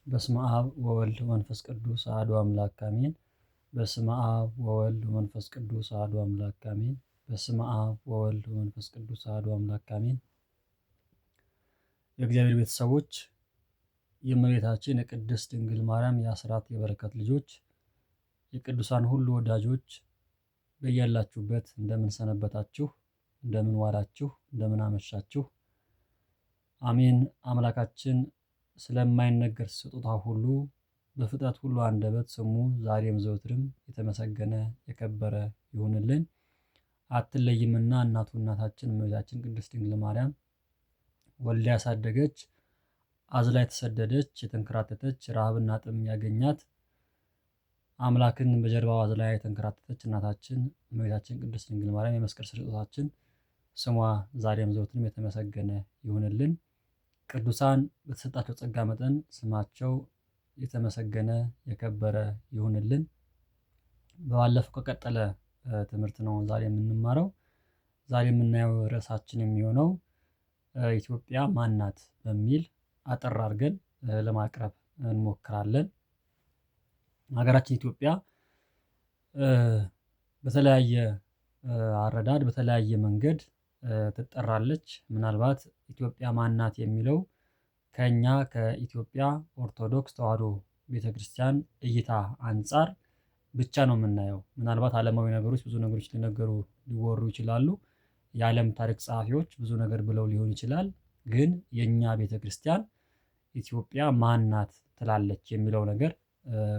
በስመ አብ ወወልድ ወመንፈስ ቅዱስ አሐዱ አምላክ አሜን። በስመ አብ ወወልድ ወመንፈስ ቅዱስ አሐዱ አምላክ አሜን። በስመ አብ ወወልድ ወመንፈስ ቅዱስ አሐዱ አምላክ አሜን። የእግዚአብሔር ቤተሰቦች፣ የእመቤታችን የቅድስት ድንግል ማርያም የአስራት የበረከት ልጆች፣ የቅዱሳን ሁሉ ወዳጆች በያላችሁበት እንደምን ሰነበታችሁ? እንደምን ዋላችሁ? እንደምን አመሻችሁ? አሜን። አምላካችን ስለማይነገር ስጦታ ሁሉ በፍጥረት ሁሉ አንደበት ስሙ ዛሬም ዘወትርም የተመሰገነ የከበረ ይሁንልን። አትለይምና እናታችን እመቤታችን ቅድስት ድንግል ማርያም ወልዳ ያሳደገች፣ አዝላ የተሰደደች፣ የተንከራተተች፣ ረሃብና ጥም ያገኛት አምላክን በጀርባዋ አዝላ የተንከራተተች እናታችን እመቤታችን ቅድስት ድንግል ማርያም የመስቀል ስጦታችን ስሟ ዛሬም ዘወትርም የተመሰገነ ይሁንልን። ቅዱሳን በተሰጣቸው ጸጋ መጠን ስማቸው የተመሰገነ የከበረ ይሁንልን። ባለፈው ከቀጠለ ትምህርት ነው ዛሬ የምንማረው። ዛሬ የምናየው ርዕሳችን የሚሆነው ኢትዮጵያ ማን ናት በሚል አጠር አድርገን ለማቅረብ እንሞክራለን። ሀገራችን ኢትዮጵያ በተለያየ አረዳድ በተለያየ መንገድ ትጠራለች። ምናልባት ኢትዮጵያ ማን ናት የሚለው ከኛ ከኢትዮጵያ ኦርቶዶክስ ተዋሕዶ ቤተክርስቲያን እይታ አንፃር ብቻ ነው የምናየው። ምናልባት ዓለማዊ ነገሮች ብዙ ነገሮች ሊወሩ ይችላሉ። የዓለም ታሪክ ጸሐፊዎች ብዙ ነገር ብለው ሊሆን ይችላል። ግን የኛ ቤተክርስቲያን ኢትዮጵያ ማን ናት ትላለች የሚለው ነገር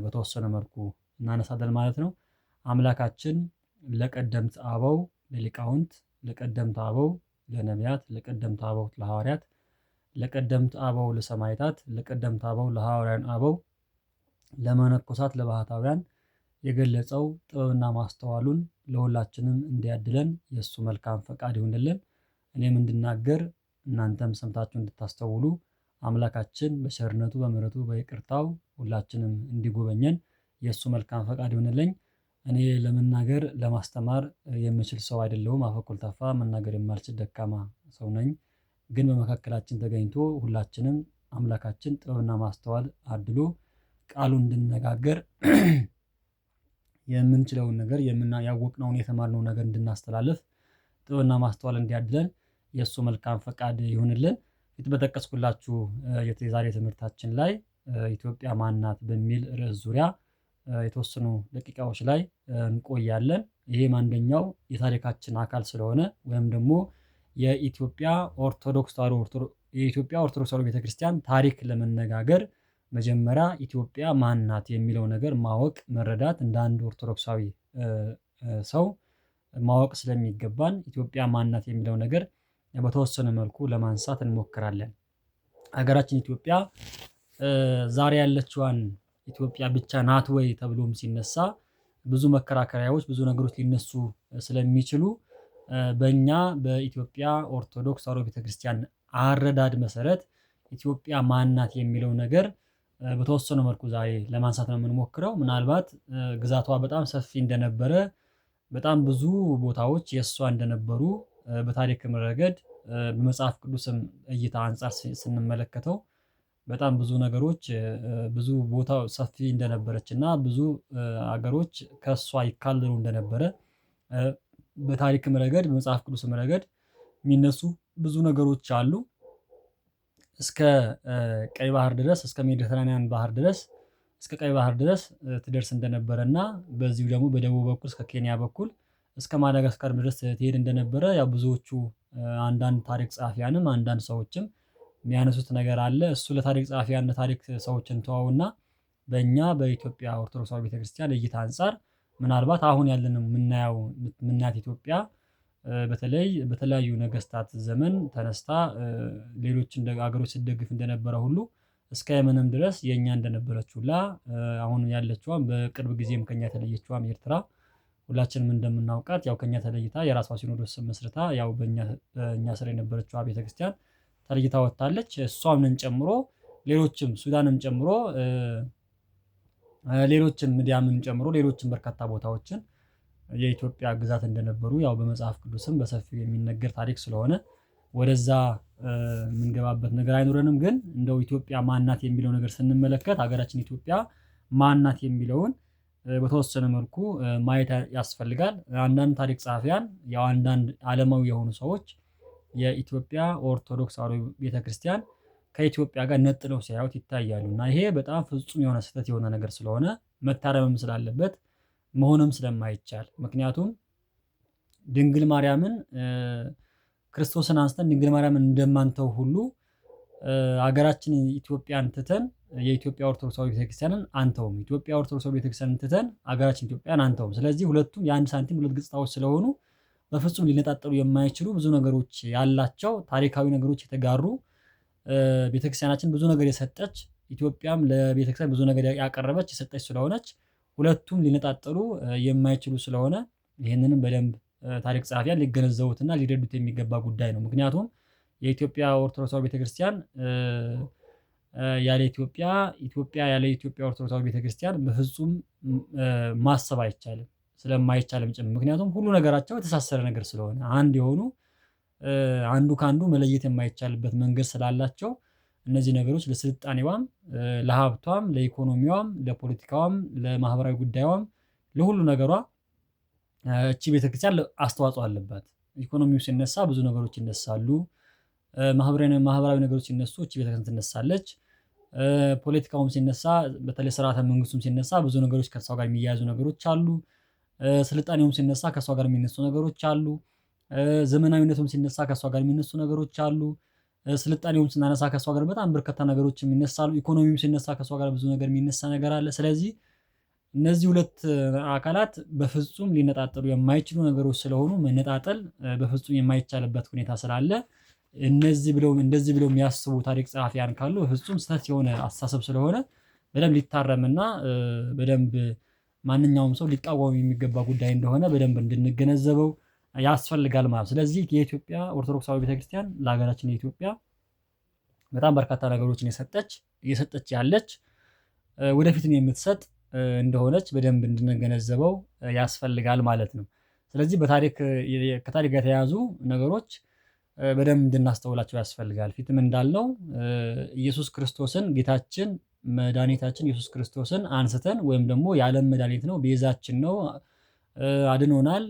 በተወሰነ መልኩ እናነሳለን ማለት ነው። አምላካችን ለቀደምት አበው ለሊቃውንት፣ ለቀደምት አበው ለነቢያት፣ ለቀደምት አበው ለሐዋርያት፣ ለቀደምት አበው ለሰማዕታት፣ ለቀደምት አበው ለሐዋርያን አበው፣ ለመነኮሳት፣ ለባህታውያን የገለጸው ጥበብና ማስተዋሉን ለሁላችንም እንዲያድለን የእሱ መልካም ፈቃድ ይሁንልን። እኔም እንድናገር እናንተም ሰምታችሁ እንድታስተውሉ አምላካችን በቸርነቱ በምሕረቱ በይቅርታው ሁላችንም እንዲጎበኘን የእሱ መልካም ፈቃድ ይሁንልኝ። እኔ ለመናገር ለማስተማር የምችል ሰው አይደለሁም። አፈ ኮልታፋ መናገር የማልችል ደካማ ሰው ነኝ። ግን በመካከላችን ተገኝቶ ሁላችንም አምላካችን ጥበብና ማስተዋል አድሎ ቃሉ እንድንነጋገር የምንችለውን ነገር ያወቅነውን የተማርነውን ነገር እንድናስተላልፍ ጥበብና ማስተዋል እንዲያድለን የእሱ መልካም ፈቃድ ይሁንልን። ፊት በጠቀስኩላችሁ የዛሬ ትምህርታችን ላይ ኢትዮጵያ ማን ናት በሚል ርዕስ ዙሪያ የተወሰኑ ደቂቃዎች ላይ እንቆያለን። ይሄም አንደኛው የታሪካችን አካል ስለሆነ ወይም ደግሞ የኢትዮጵያ ኦርቶዶክስ ተዋሕዶ ቤተክርስቲያን ታሪክ ለመነጋገር መጀመሪያ ኢትዮጵያ ማን ናት የሚለው ነገር ማወቅ መረዳት እንደ አንድ ኦርቶዶክሳዊ ሰው ማወቅ ስለሚገባን ኢትዮጵያ ማን ናት የሚለው ነገር በተወሰነ መልኩ ለማንሳት እንሞክራለን። ሀገራችን ኢትዮጵያ ዛሬ ያለችዋን ኢትዮጵያ ብቻ ናት ወይ ተብሎም ሲነሳ ብዙ መከራከሪያዎች ብዙ ነገሮች ሊነሱ ስለሚችሉ በእኛ በኢትዮጵያ ኦርቶዶክስ ተዋሕዶ ቤተክርስቲያን አረዳድ መሰረት ኢትዮጵያ ማን ናት የሚለው ነገር በተወሰነ መልኩ ዛሬ ለማንሳት ነው የምንሞክረው። ምናልባት ግዛቷ በጣም ሰፊ እንደነበረ፣ በጣም ብዙ ቦታዎች የእሷ እንደነበሩ በታሪክም ረገድ በመጽሐፍ ቅዱስም እይታ አንፃር ስንመለከተው በጣም ብዙ ነገሮች ብዙ ቦታው ሰፊ እንደነበረች እና ብዙ አገሮች ከእሷ ይካለሉ እንደነበረ በታሪክም ረገድ በመጽሐፍ ቅዱስም ረገድ የሚነሱ ብዙ ነገሮች አሉ። እስከ ቀይ ባህር ድረስ እስከ ሜዲተራኒያን ባህር ድረስ እስከ ቀይ ባህር ድረስ ትደርስ እንደነበረና በዚሁ ደግሞ በደቡብ በኩል እስከ ኬንያ በኩል እስከ ማዳጋስካር ድረስ ትሄድ እንደነበረ ያው ብዙዎቹ አንዳንድ ታሪክ ጸሐፊያንም አንዳንድ ሰዎችም የሚያነሱት ነገር አለ። እሱ ለታሪክ ጸሐፊያን ታሪክ ሰዎችን ተዋውና በእኛ በኢትዮጵያ ኦርቶዶክሳዊ ቤተክርስቲያን እይታ አንፃር ምናልባት አሁን ያለነው የምናያት ኢትዮጵያ በተለይ በተለያዩ ነገስታት ዘመን ተነስታ ሌሎችን ሀገሮች ስትደግፍ እንደነበረ ሁሉ እስከ የመንም ድረስ የኛ እንደነበረች ሁላ አሁን ያለችዋም በቅርብ ጊዜም ከኛ የተለየችዋም ኤርትራ ሁላችንም እንደምናውቃት ያው ከኛ ተለይታ የራሷ ሲኖዶስ መስርታ ያው በእኛ ስር የነበረችዋ ቤተክርስቲያን ተለይታ ወጥታለች። እሷንም ጨምሮ ሌሎችም ሱዳንም ጨምሮ ሌሎችም ሚዲያምን ጨምሮ ሌሎችም በርካታ ቦታዎችን የኢትዮጵያ ግዛት እንደነበሩ ያው በመጽሐፍ ቅዱስም በሰፊው የሚነገር ታሪክ ስለሆነ ወደዛ የምንገባበት ነገር አይኖረንም። ግን እንደው ኢትዮጵያ ማን ናት የሚለው ነገር ስንመለከት ሀገራችን ኢትዮጵያ ማን ናት የሚለውን በተወሰነ መልኩ ማየት ያስፈልጋል። አንዳንድ ታሪክ ጸሐፊያን ያው አንዳንድ ዓለማዊ የሆኑ ሰዎች የኢትዮጵያ ኦርቶዶክስ ተዋሕዶ ቤተክርስቲያን ከኢትዮጵያ ጋር ነጥለው ሲያዩት ይታያሉ እና ይሄ በጣም ፍጹም የሆነ ስህተት የሆነ ነገር ስለሆነ መታረምም ስላለበት መሆንም ስለማይቻል ምክንያቱም ድንግል ማርያምን ክርስቶስን አንስተን ድንግል ማርያምን እንደማንተው ሁሉ ሀገራችን ኢትዮጵያን ትተን የኢትዮጵያ ኦርቶዶክስ ተዋሕዶ ቤተክርስቲያንን አንተውም። ኢትዮጵያ ኦርቶዶክስ ተዋሕዶ ቤተክርስቲያንን ትተን ሀገራችን ኢትዮጵያን አንተውም። ስለዚህ ሁለቱም የአንድ ሳንቲም ሁለት ገጽታዎች ስለሆኑ በፍጹም ሊነጣጠሉ የማይችሉ ብዙ ነገሮች ያላቸው ታሪካዊ ነገሮች የተጋሩ ቤተክርስቲያናችን ብዙ ነገር የሰጠች ኢትዮጵያም ለቤተክርስቲያን ብዙ ነገር ያቀረበች የሰጠች ስለሆነች ሁለቱም ሊነጣጠሉ የማይችሉ ስለሆነ ይህንንም በደንብ ታሪክ ጸሐፊያን ሊገነዘቡትና ሊረዱት የሚገባ ጉዳይ ነው። ምክንያቱም የኢትዮጵያ ኦርቶዶክስ ተዋሕዶ ቤተክርስቲያን ያለ ኢትዮጵያ፣ ኢትዮጵያ ያለ ኢትዮጵያ ኦርቶዶክስ ተዋሕዶ ቤተክርስቲያን በፍጹም ማሰብ አይቻልም። ስለማይቻልም ጭምር ምክንያቱም ሁሉ ነገራቸው የተሳሰረ ነገር ስለሆነ አንድ የሆኑ አንዱ ከአንዱ መለየት የማይቻልበት መንገድ ስላላቸው እነዚህ ነገሮች ለስልጣኔዋም፣ ለሀብቷም፣ ለኢኮኖሚዋም፣ ለፖለቲካዋም፣ ለማህበራዊ ጉዳዩም ለሁሉ ነገሯ እቺ ቤተክርስቲያን አስተዋጽኦ አለባት። ኢኮኖሚው ሲነሳ ብዙ ነገሮች ይነሳሉ። ማህበራዊ ነገሮች ሲነሱ እቺ ቤተክርስቲያን ትነሳለች። ፖለቲካውም ሲነሳ በተለይ ስርዓተ መንግስቱም ሲነሳ ብዙ ነገሮች ከእሷ ጋር የሚያያዙ ነገሮች አሉ። ስልጣኔውም ሲነሳ ከእሷ ጋር የሚነሱ ነገሮች አሉ። ዘመናዊነቱም ሲነሳ ከእሷ ጋር የሚነሱ ነገሮች አሉ። ስልጣኔውም ስናነሳ ከእሷ ጋር በጣም በርካታ ነገሮች የሚነሳሉ። ኢኮኖሚውም ሲነሳ ከእሷ ጋር ብዙ ነገር የሚነሳ ነገር አለ። ስለዚህ እነዚህ ሁለት አካላት በፍጹም ሊነጣጠሉ የማይችሉ ነገሮች ስለሆኑ መነጣጠል በፍጹም የማይቻልበት ሁኔታ ስላለ እንደዚህ ብለው የሚያስቡ ታሪክ ጸሐፊያን ካሉ በፍጹም ስህተት የሆነ አስተሳሰብ ስለሆነ በደንብ ሊታረምና በደንብ ማንኛውም ሰው ሊቃወም የሚገባ ጉዳይ እንደሆነ በደንብ እንድንገነዘበው ያስፈልጋል ማለት ነው። ስለዚህ የኢትዮጵያ ኦርቶዶክስ ተዋሕዶ ቤተክርስቲያን ለሀገራችን የኢትዮጵያ በጣም በርካታ ነገሮችን እየሰጠች ያለች ወደፊትም የምትሰጥ እንደሆነች በደንብ እንድንገነዘበው ያስፈልጋል ማለት ነው። ስለዚህ ከታሪክ ጋር የተያያዙ ነገሮች በደንብ እንድናስተውላቸው ያስፈልጋል። ፊትም እንዳልነው ኢየሱስ ክርስቶስን ጌታችን መድኃኒታችን ኢየሱስ ክርስቶስን አንስተን ወይም ደግሞ የዓለም መድኃኒት ነው፣ ቤዛችን ነው፣ አድኖናል፣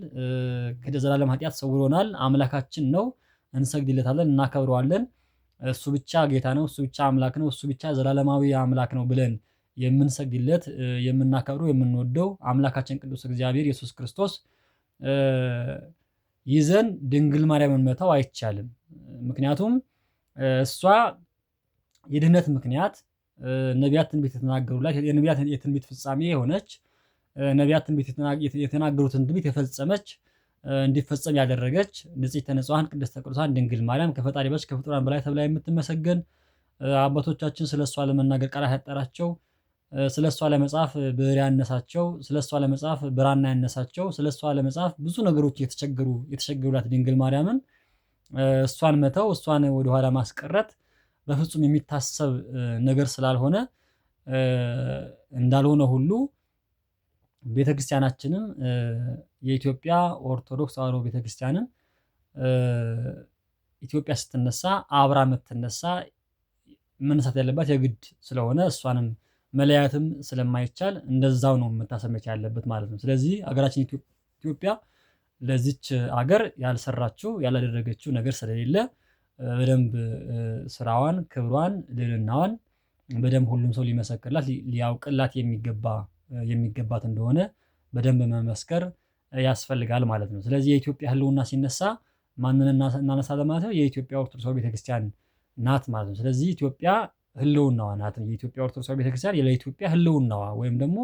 ከዘላለም ኃጢአት ሰውሮናል፣ አምላካችን ነው፣ እንሰግድለታለን፣ እናከብረዋለን፣ እሱ ብቻ ጌታ ነው፣ እሱ ብቻ አምላክ ነው፣ እሱ ብቻ ዘላለማዊ አምላክ ነው ብለን የምንሰግድለት የምናከብረው የምንወደው አምላካችን ቅዱስ እግዚአብሔር ኢየሱስ ክርስቶስ ይዘን ድንግል ማርያምን መተው አይቻልም። ምክንያቱም እሷ የድህነት ምክንያት ነቢያት ትንቢት የተናገሩላት የነቢያት የትንቢት ፍጻሜ የሆነች ነቢያት ትንቢት የተናገሩትን ትንቢት የፈጸመች እንዲፈጸም ያደረገች ንጽሕተ ንጹሐን ቅድስተ ቅዱሳን ድንግል ማርያም ከፈጣሪ በታች ከፍጡራን በላይ ተብላ የምትመሰገን አባቶቻችን ስለሷ ለመናገር ቃላት ያጠራቸው ስለሷ ለመጻፍ ብዕር ያነሳቸው ስለሷ ለመጻፍ ብራና ያነሳቸው ስለሷ ለመጻፍ ብዙ ነገሮች የተቸገሩላት ድንግል ማርያምን እሷን መተው እሷን ወደኋላ ማስቀረት በፍጹም የሚታሰብ ነገር ስላልሆነ እንዳልሆነ ሁሉ ቤተክርስቲያናችንም የኢትዮጵያ ኦርቶዶክስ ተዋሕዶ ቤተክርስቲያንን ኢትዮጵያ ስትነሳ አብራ የምትነሳ መነሳት ያለባት የግድ ስለሆነ እሷንም መለያትም ስለማይቻል እንደዛው ነው መታሰብ ያለበት ማለት ነው። ስለዚህ ሀገራችን ኢትዮጵያ ለዚች ሀገር ያልሰራችው ያላደረገችው ነገር ስለሌለ በደንብ ስራዋን፣ ክብሯን፣ ልዕልናዋን በደንብ ሁሉም ሰው ሊመሰክርላት ሊያውቅላት የሚገባት እንደሆነ በደንብ መመስከር ያስፈልጋል ማለት ነው። ስለዚህ የኢትዮጵያ ሕልውና ሲነሳ ማንን እናነሳለን ማለት ነው? የኢትዮጵያ ኦርቶዶክስ ተዋሕዶ ቤተክርስቲያን ናት ማለት ነው። ስለዚህ ኢትዮጵያ ሕልውናዋ ናት። የኢትዮጵያ ኦርቶዶክስ ተዋሕዶ ቤተክርስቲያን ለኢትዮጵያ ሕልውናዋ ወይም ደግሞ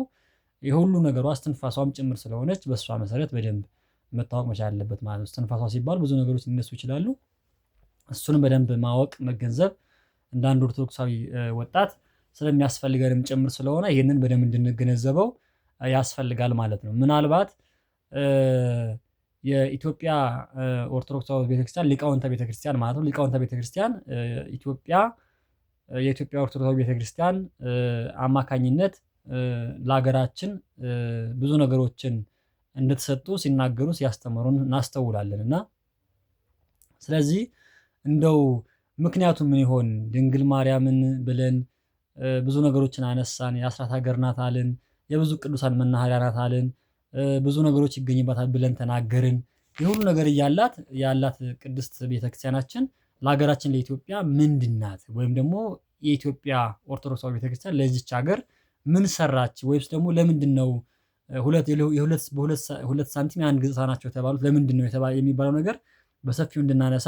የሁሉ ነገሯ እስትንፋሷም ጭምር ስለሆነች በእሷ መሰረት በደንብ መታወቅ መቻል አለበት ማለት ነው። እስትንፋሷ ሲባል ብዙ ነገሮች ሊነሱ ይችላሉ። እሱንም በደንብ ማወቅ መገንዘብ እንደ አንድ ኦርቶዶክሳዊ ወጣት ስለሚያስፈልገንም ጭምር ስለሆነ ይህንን በደንብ እንድንገነዘበው ያስፈልጋል ማለት ነው። ምናልባት የኢትዮጵያ ኦርቶዶክስ ተዋሕዶ ቤተክርስቲያን ሊቃውንተ ቤተክርስቲያን ማለት ነው ሊቃውንተ ቤተክርስቲያን የኢትዮጵያ ኦርቶዶክስ ተዋሕዶ ቤተክርስቲያን አማካኝነት ለሀገራችን ብዙ ነገሮችን እንድትሰጡ ሲናገሩ ሲያስተምሩን እናስተውላለን እና ስለዚህ እንደው ምክንያቱ ምን ይሆን? ድንግል ማርያምን ብለን ብዙ ነገሮችን አነሳን። የአስራት ሀገር ናት አልን። የብዙ ቅዱሳን መናኸሪያ ናት አልን። ብዙ ነገሮች ይገኝባታል ብለን ተናገርን። የሁሉ ነገር ያላት ቅድስት ቤተክርስቲያናችን ለሀገራችን ለኢትዮጵያ ምንድን ናት? ወይም ደግሞ የኢትዮጵያ ኦርቶዶክስ ተዋሕዶ ቤተክርስቲያን ለዚች ሀገር ምን ሰራች? ወይስ ደግሞ ለምንድነው ሁለት ሳንቲም የአንድ ገጽታ ናቸው የተባሉት ለምንድነው የሚባለው ነገር በሰፊው እንድናነሳ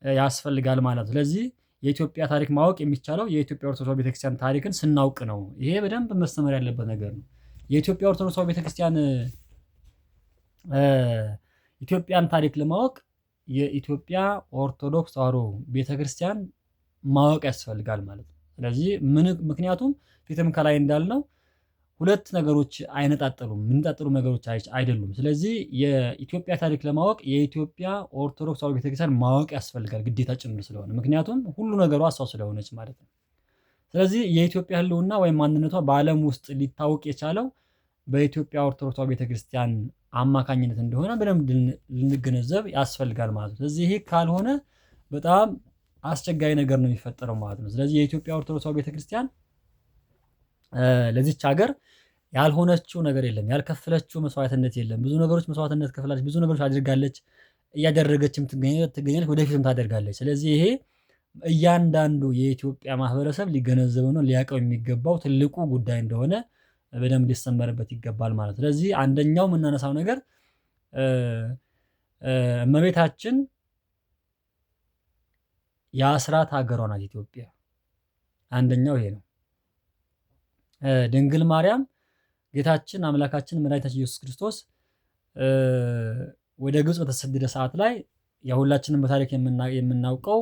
ያስፈልጋል ማለት ነው። ስለዚህ የኢትዮጵያ ታሪክ ማወቅ የሚቻለው የኢትዮጵያ ኦርቶዶክስ ተዋሕዶ ቤተክርስቲያን ታሪክን ስናውቅ ነው። ይሄ በደንብ መስተመር ያለበት ነገር ነው። የኢትዮጵያ ኦርቶዶክስ ተዋሕዶ ቤተክርስቲያን ኢትዮጵያን ታሪክ ለማወቅ የኢትዮጵያ ኦርቶዶክስ ተዋሕዶ ቤተክርስቲያን ማወቅ ያስፈልጋል ማለት ነው። ስለዚህ ምክንያቱም ፊትም ከላይ እንዳልነው ሁለት ነገሮች አይነጣጠሉም፣ የሚነጣጠሉ ነገሮች አይደሉም። ስለዚህ የኢትዮጵያ ታሪክ ለማወቅ የኢትዮጵያ ኦርቶዶክስ ተዋሕዶ ቤተክርስቲያን ማወቅ ያስፈልጋል ግዴታ ጭምር ስለሆነ፣ ምክንያቱም ሁሉ ነገሯ እሷ ስለሆነች ማለት ነው። ስለዚህ የኢትዮጵያ ሕልውና ወይም ማንነቷ በዓለም ውስጥ ሊታወቅ የቻለው በኢትዮጵያ ኦርቶዶክስ ተዋሕዶ ቤተክርስቲያን አማካኝነት እንደሆነ በደንብ ልንገነዘብ ያስፈልጋል ማለት ነው። ስለዚህ ይሄ ካልሆነ በጣም አስቸጋሪ ነገር ነው የሚፈጠረው ማለት ነው። ስለዚህ የኢትዮጵያ ኦርቶዶክስ ተዋሕዶ ቤተክርስቲያን ለዚች ሀገር ያልሆነችው ነገር የለም፣ ያልከፈለችው መስዋዕትነት የለም። ብዙ ነገሮች መስዋዕትነት ከፍላለች፣ ብዙ ነገሮች አድርጋለች፣ እያደረገችም ትገኛለች፣ ወደፊትም ታደርጋለች። ስለዚህ ይሄ እያንዳንዱ የኢትዮጵያ ማህበረሰብ ሊገነዘበውና ሊያውቀው የሚገባው ትልቁ ጉዳይ እንደሆነ በደንብ ሊሰመርበት ይገባል ማለት ነው። ስለዚህ አንደኛው የምናነሳው ነገር እመቤታችን የአስራት ሀገሯ ናት ኢትዮጵያ። አንደኛው ይሄ ነው። ድንግል ማርያም ጌታችን አምላካችን መድኃኒታችን ኢየሱስ ክርስቶስ ወደ ግብጽ በተሰደደ ሰዓት ላይ የሁላችንም በታሪክ የምናውቀው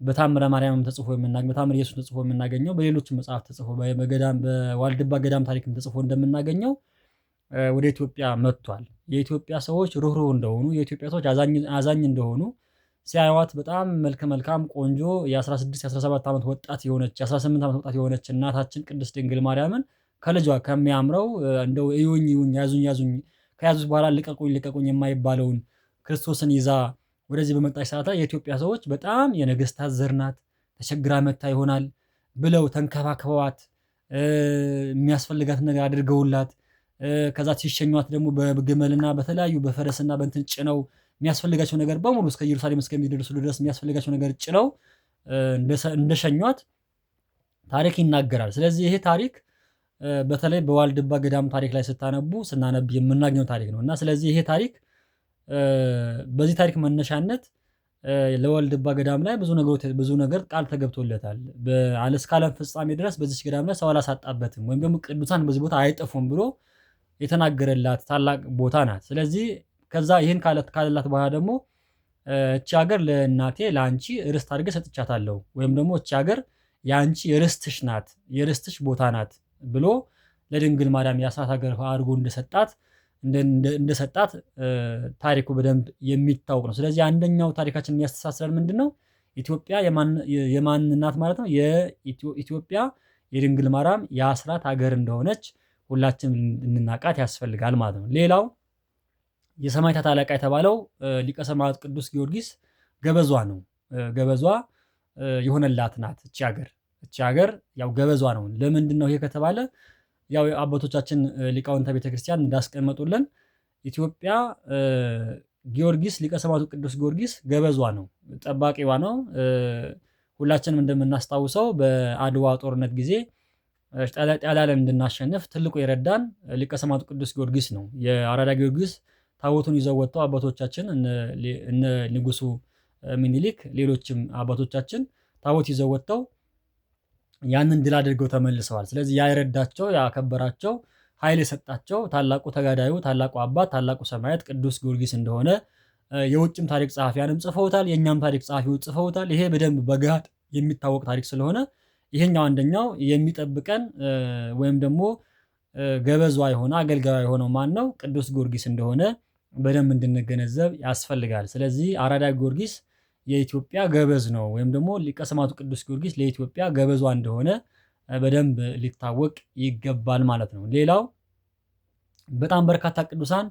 በታምረ ማርያምም ተጽፎ በታምረ ኢየሱስ ተጽፎ የምናገኘው በሌሎችም መጽሐፍ ተጽፎ በዋልድባ ገዳም ታሪክም ተጽፎ እንደምናገኘው ወደ ኢትዮጵያ መጥቷል። የኢትዮጵያ ሰዎች ሩህሩህ እንደሆኑ፣ የኢትዮጵያ ሰዎች አዛኝ እንደሆኑ ሲያዩዋት በጣም መልከ መልካም ቆንጆ የ16 የ17 ዓመት ወጣት የሆነች የ18 ዓመት ወጣት የሆነች እናታችን ቅድስት ድንግል ማርያምን ከልጇ ከሚያምረው እንደው እዩኝ እዩኝ ያዙኝ ያዙኝ ከያዙት በኋላ ልቀቁኝ ልቀቁኝ የማይባለውን ክርስቶስን ይዛ ወደዚህ በመጣች ሰዓት ላይ የኢትዮጵያ ሰዎች በጣም የነገስታት ዘር ናት፣ ተቸግራ መታ ይሆናል ብለው ተንከባክበዋት የሚያስፈልጋትን ነገር አድርገውላት ከዛ ሲሸኟት ደግሞ በግመልና በተለያዩ በፈረስና በእንትን ጭነው የሚያስፈልጋቸው ነገር በሙሉ እስከ ኢየሩሳሌም እስከሚደርሱ ድረስ የሚያስፈልጋቸው ነገር ጭነው እንደሸኟት ታሪክ ይናገራል። ስለዚህ ይሄ ታሪክ በተለይ በዋልድባ ገዳም ታሪክ ላይ ስናነብ የምናገኘው ታሪክ ነው እና ስለዚህ ይሄ ታሪክ በዚህ ታሪክ መነሻነት ለዋልድባ ገዳም ላይ ብዙ ነገር ቃል ተገብቶለታል። እስከ ዓለም ፍጻሜ ድረስ በዚች ገዳም ላይ ሰው አላሳጣበትም ወይም ደግሞ ቅዱሳን በዚህ ቦታ አይጠፉም ብሎ የተናገረላት ታላቅ ቦታ ናት። ስለዚህ ከዛ ይህን ካለላት በኋላ ደግሞ እቺ ሀገር ለእናቴ ለአንቺ ርስት አድርጌ ሰጥቻታለሁ ወይም ደግሞ እቺ ሀገር የአንቺ ርስትሽ ናት፣ የርስትሽ ቦታ ናት ብሎ ለድንግል ማርያም የአስራት ሀገር አድርጎ እንደሰጣት ታሪኩ በደንብ የሚታወቅ ነው። ስለዚህ አንደኛው ታሪካችን የሚያስተሳስረን ምንድነው? ኢትዮጵያ የማን ናት ማለት ነው? የኢትዮጵያ የድንግል ማርያም የአስራት ሀገር እንደሆነች ሁላችንም እንናቃት ያስፈልጋል ማለት ነው። ሌላው የሰማዕታት አለቃ የተባለው ሊቀ ሰማዕታት ቅዱስ ጊዮርጊስ ገበዟ ነው። ገበዟ የሆነላት ናት እቺ ሀገር ያው ገበዟ ነው። ለምንድነው ይሄ ከተባለ ያው አባቶቻችን ሊቃውንተ ቤተክርስቲያን እንዳስቀመጡልን ኢትዮጵያ ጊዮርጊስ ሊቀ ሰማዕቱ ቅዱስ ጊዮርጊስ ገበዟ ነው፣ ጠባቂዋ ነው። ሁላችንም እንደምናስታውሰው በአድዋ ጦርነት ጊዜ ጣሊያንን እንድናሸንፍ ትልቁ የረዳን ሊቀ ሰማዕቱ ቅዱስ ጊዮርጊስ ነው። የአራዳ ጊዮርጊስ ታቦቱን ይዘው ወጥተው አባቶቻችን እነ ንጉሱ ሚኒሊክ ሌሎችም አባቶቻችን ታቦት ይዘው ወጥተው ያንን ድል አድርገው ተመልሰዋል። ስለዚህ ያ የረዳቸው ያከበራቸው ኃይል የሰጣቸው ታላቁ ተጋዳዩ ታላቁ አባት ታላቁ ሰማዕት ቅዱስ ጊዮርጊስ እንደሆነ የውጭም ታሪክ ጸሐፊያንም ጽፈውታል፣ የእኛም ታሪክ ጸሐፊዎች ጽፈውታል። ይሄ በደንብ በገሃድ የሚታወቅ ታሪክ ስለሆነ ይሄኛው አንደኛው የሚጠብቀን ወይም ደግሞ ገበዟ የሆነ አገልጋዩ የሆነው ማን ነው? ቅዱስ ጊዮርጊስ እንደሆነ በደንብ እንድንገነዘብ ያስፈልጋል። ስለዚህ አራዳ ጊዮርጊስ የኢትዮጵያ ገበዝ ነው ወይም ደግሞ ሊቀ ሰማዕቱ ቅዱስ ጊዮርጊስ ለኢትዮጵያ ገበዟ እንደሆነ በደንብ ሊታወቅ ይገባል ማለት ነው። ሌላው በጣም በርካታ ቅዱሳን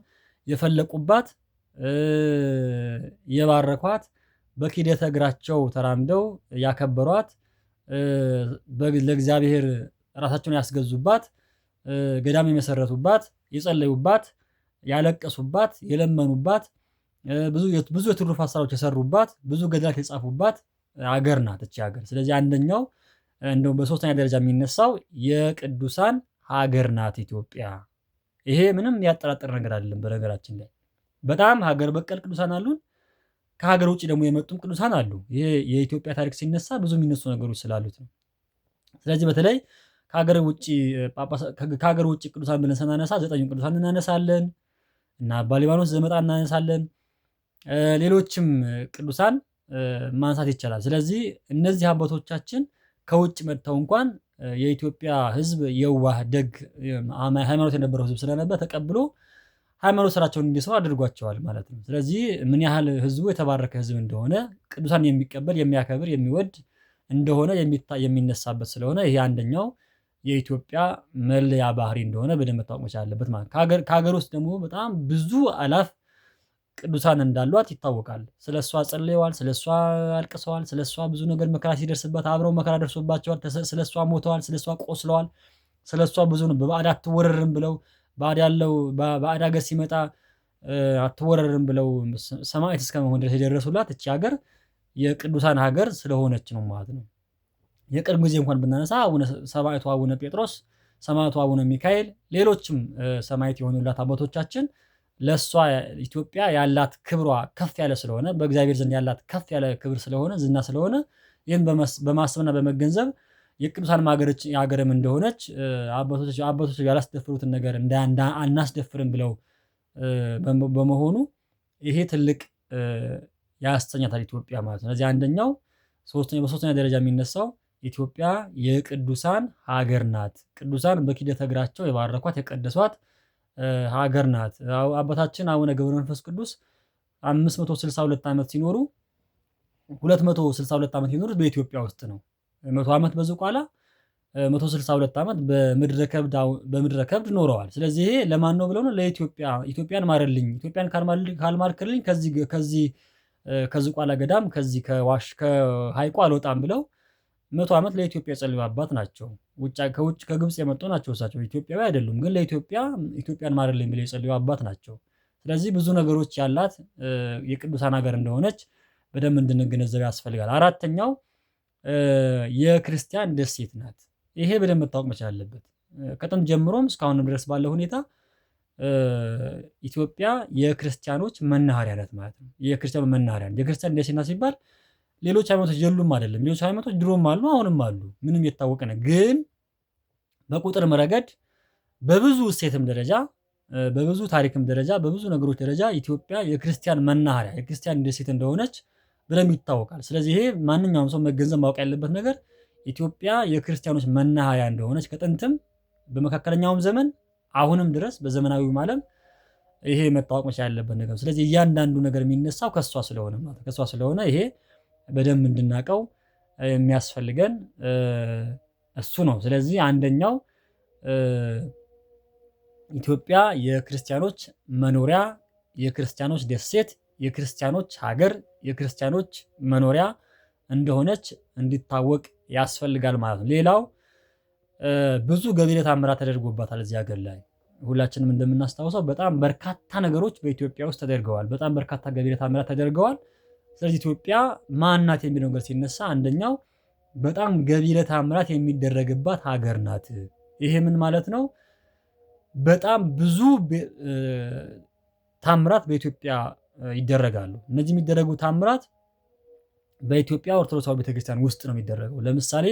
የፈለቁባት የባረኳት በኪደተ እግራቸው ተራምደው ያከበሯት ለእግዚአብሔር ራሳቸውን ያስገዙባት ገዳም የመሰረቱባት የጸለዩባት ያለቀሱባት የለመኑባት ብዙ የትሩፋት ስራዎች የሰሩባት ብዙ ገድላት የጻፉባት ሀገር ናት እቺ ሀገር። ስለዚህ አንደኛው እንደውም በሶስተኛ ደረጃ የሚነሳው የቅዱሳን ሀገር ናት ኢትዮጵያ። ይሄ ምንም ያጠራጥር ነገር አይደለም። በነገራችን ላይ በጣም ሀገር በቀል ቅዱሳን አሉን። ከሀገር ውጭ ደግሞ የመጡም ቅዱሳን አሉ። ይሄ የኢትዮጵያ ታሪክ ሲነሳ ብዙ የሚነሱ ነገሮች ስላሉት ነው። ስለዚህ በተለይ ከሀገር ውጭ ቅዱሳን ብለን ስናነሳ 9 ቅዱሳን እናነሳለን እና አባ ሊባኖስ ዘመጣ እናነሳለን። ሌሎችም ቅዱሳን ማንሳት ይቻላል። ስለዚህ እነዚህ አባቶቻችን ከውጭ መጥተው እንኳን የኢትዮጵያ ሕዝብ የዋህ ደግ ሃይማኖት የነበረው ሕዝብ ስለነበር ተቀብሎ ሃይማኖት ስራቸውን እንዲሰሩ አድርጓቸዋል ማለት ነው። ስለዚህ ምን ያህል ሕዝቡ የተባረከ ሕዝብ እንደሆነ ቅዱሳን የሚቀበል የሚያከብር የሚወድ እንደሆነ የሚነሳበት ስለሆነ ይሄ አንደኛው የኢትዮጵያ መለያ ባህሪ እንደሆነ በደንብ መታወቅ መቻል አለበት ማለት ነው። ከሀገር ውስጥ ደግሞ በጣም ብዙ አላፍ ቅዱሳን እንዳሏት ይታወቃል። ስለሷ ጸልየዋል፣ ስለሷ አልቅሰዋል፣ ስለሷ ብዙ ነገር መከራ ሲደርስባት አብረው መከራ ደርሶባቸዋል፣ ስለሷ ሞተዋል፣ ስለሷ ቆስለዋል፣ ስለሷ ብዙ ነው በባዕድ አትወረርም ብለው ባዕድ ሀገር ሲመጣ አትወረርም ብለው ሰማዕት እስከመሆን ድረስ የደረሱላት እቺ ሀገር የቅዱሳን ሀገር ስለሆነች ነው ማለት ነው። የቅርብ ጊዜ እንኳን ብናነሳ ሰማዕቱ አቡነ ጴጥሮስ፣ ሰማዕቱ አቡነ ሚካኤል፣ ሌሎችም ሰማዕት የሆኑላት አባቶቻችን ለሷ ኢትዮጵያ ያላት ክብሯ ከፍ ያለ ስለሆነ በእግዚአብሔር ዘንድ ያላት ከፍ ያለ ክብር ስለሆነ ዝና ስለሆነ ይህን በማሰብና በመገንዘብ የቅዱሳን ሀገርም እንደሆነች አባቶች ያላስደፍሩትን ነገር አናስደፍርም ብለው በመሆኑ ይሄ ትልቅ ያሰኛታል ኢትዮጵያ ማለት ነው። ስለዚህ አንደኛው በሶስተኛ ደረጃ የሚነሳው ኢትዮጵያ የቅዱሳን ሀገር ናት። ቅዱሳን በኪደተ እግራቸው የባረኳት የቀደሷት ሀገር ናት። አባታችን አቡነ ገብረ መንፈስ ቅዱስ 562 ዓመት ሲኖሩ 262 ዓመት የኖሩት በኢትዮጵያ ውስጥ ነው። 100 ዓመት በዝቋላ 162 ዓመት በምድረ ከብድ ኖረዋል። ስለዚህ ይሄ ለማን ነው ብለው ነው? ለኢትዮጵያ። ኢትዮጵያን ማረልኝ፣ ኢትዮጵያን ካልማርክልኝ ከዝቋላ ገዳም ከሐይቁ አልወጣም ብለው 100 ዓመት ለኢትዮጵያ የጸለዩ አባት ናቸው። ከግብጽ የመጡ ናቸው። እሳቸው ኢትዮጵያዊ አይደሉም፣ ግን ኢትዮጵያን ማረልኝ ብለው የጸለዩ አባት ናቸው። ስለዚህ ብዙ ነገሮች ያላት የቅዱሳን ሀገር እንደሆነች በደንብ እንድንገነዘብ ያስፈልጋል። አራተኛው የክርስቲያን ደሴት ናት። ይሄ በደንብ መታወቅ መቻል አለበት። ከጥንት ጀምሮም እስካሁንም ድረስ ባለው ሁኔታ ኢትዮጵያ የክርስቲያኖች መናኸሪያ ናት ማለት ነው። የክርስቲያኖች መናኸሪያ ናት። የክርስቲያን ደሴት ናት ሲባል ሌሎች ሃይማኖቶች የሉም አይደለም። ሌሎች ሃይማኖቶች ድሮም አሉ፣ አሁንም አሉ። ምንም የታወቀ ነው። ግን በቁጥርም ረገድ በብዙ እሴትም ደረጃ በብዙ ታሪክም ደረጃ በብዙ ነገሮች ደረጃ ኢትዮጵያ የክርስቲያን መናኸሪያ የክርስቲያን ደሴት እንደሆነች በደንብ ይታወቃል። ስለዚህ ይሄ ማንኛውም ሰው መገንዘብ ማወቅ ያለበት ነገር ኢትዮጵያ የክርስቲያኖች መናኸሪያ እንደሆነች ከጥንትም በመካከለኛውም ዘመን አሁንም ድረስ በዘመናዊው ዓለም ይሄ መታወቅ መቻል ያለበት ነገር። ስለዚህ እያንዳንዱ ነገር የሚነሳው ከሷ ስለሆነ ማለት ከሷ ስለሆነ ይሄ በደንብ እንድናቀው የሚያስፈልገን እሱ ነው። ስለዚህ አንደኛው ኢትዮጵያ የክርስቲያኖች መኖሪያ፣ የክርስቲያኖች ደሴት፣ የክርስቲያኖች ሀገር፣ የክርስቲያኖች መኖሪያ እንደሆነች እንዲታወቅ ያስፈልጋል ማለት ነው። ሌላው ብዙ ገቢረ ተአምራት ተደርጎባታል እዚህ ሀገር ላይ። ሁላችንም እንደምናስታውሰው በጣም በርካታ ነገሮች በኢትዮጵያ ውስጥ ተደርገዋል። በጣም በርካታ ገቢረ ተአምራት ተደርገዋል። ስለዚህ ኢትዮጵያ ማን ናት የሚለው ነገር ሲነሳ አንደኛው በጣም ገቢረ ተአምራት የሚደረግባት ሀገር ናት። ይሄ ምን ማለት ነው? በጣም ብዙ ተአምራት በኢትዮጵያ ይደረጋሉ። እነዚህ የሚደረጉ ተአምራት በኢትዮጵያ ኦርቶዶክሳዊ ቤተክርስቲያን ውስጥ ነው የሚደረገው። ለምሳሌ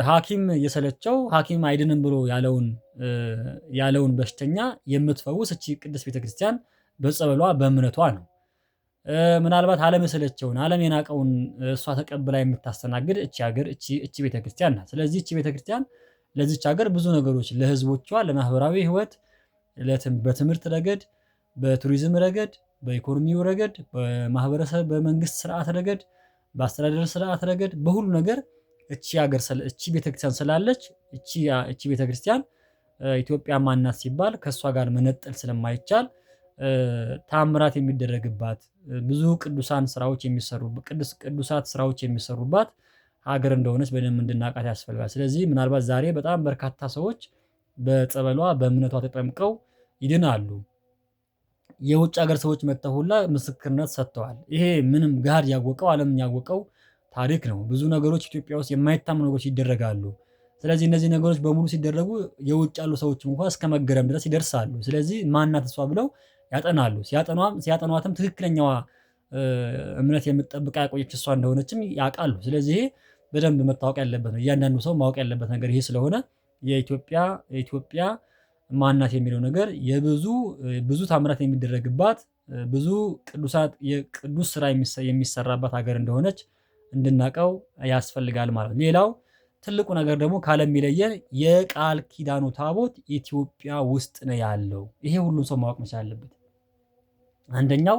ሐኪም የሰለቸው ሐኪም አይድንም ብሎ ያለውን በሽተኛ የምትፈውስ እቺ ቅድስት ቤተክርስቲያን በጸበሏ በእምነቷ ነው። ምናልባት ዓለም የሰለቸውን ዓለም የናቀውን እሷ ተቀብላ የምታስተናግድ እቺ ቤተክርስቲያን ናት። ስለዚህ እቺ ቤተክርስቲያን ለዚች ሀገር ብዙ ነገሮች ለህዝቦቿ ለማህበራዊ ህይወት፣ በትምህርት ረገድ፣ በቱሪዝም ረገድ፣ በኢኮኖሚው ረገድ፣ በማህበረሰብ በመንግስት ስርዓት ረገድ፣ በአስተዳደር ስርዓት ረገድ በሁሉ ነገር እቺ ቤተክርስቲያን ስላለች እቺ ቤተክርስቲያን ኢትዮጵያ ማናት ሲባል ከእሷ ጋር መነጠል ስለማይቻል ታምራት የሚደረግባት ብዙ ቅዱሳን ስራዎች የሚሰሩባት ቅዱሳት ስራዎች የሚሰሩባት ሀገር እንደሆነች በደንብ እንድናውቃት ያስፈልጋል። ስለዚህ ምናልባት ዛሬ በጣም በርካታ ሰዎች በጸበሏ በእምነቷ ተጠምቀው ይድናሉ። የውጭ ሀገር ሰዎች መጥተው ሁላ ምስክርነት ሰጥተዋል። ይሄ ምንም ገሃድ ያወቀው ዓለም ያወቀው ታሪክ ነው። ብዙ ነገሮች ኢትዮጵያ ውስጥ የማይታመኑ ነገሮች ይደረጋሉ። ስለዚህ እነዚህ ነገሮች በሙሉ ሲደረጉ የውጭ ያሉ ሰዎችም እንኳን እስከ መገረም ድረስ ይደርሳሉ። ስለዚህ ማን ናት እሷ ብለው ያጠናሉ። ሲያጠኗትም ትክክለኛዋ እምነት የምትጠብቃ ያቆየች እሷ እንደሆነችም ያውቃሉ። ስለዚህ ይሄ በደንብ መታወቅ ያለበት ነው። እያንዳንዱ ሰው ማወቅ ያለበት ነገር ይሄ ስለሆነ የኢትዮጵያ ማን ናት የሚለው ነገር ብዙ ታምራት የሚደረግባት ብዙ የቅዱስ ስራ የሚሰራባት ሀገር እንደሆነች እንድናውቀው ያስፈልጋል ማለት ነው። ሌላው ትልቁ ነገር ደግሞ ከዓለም የሚለየን የቃል ኪዳኑ ታቦት ኢትዮጵያ ውስጥ ነው ያለው። ይሄ ሁሉም ሰው ማወቅ መቻል አለበት። አንደኛው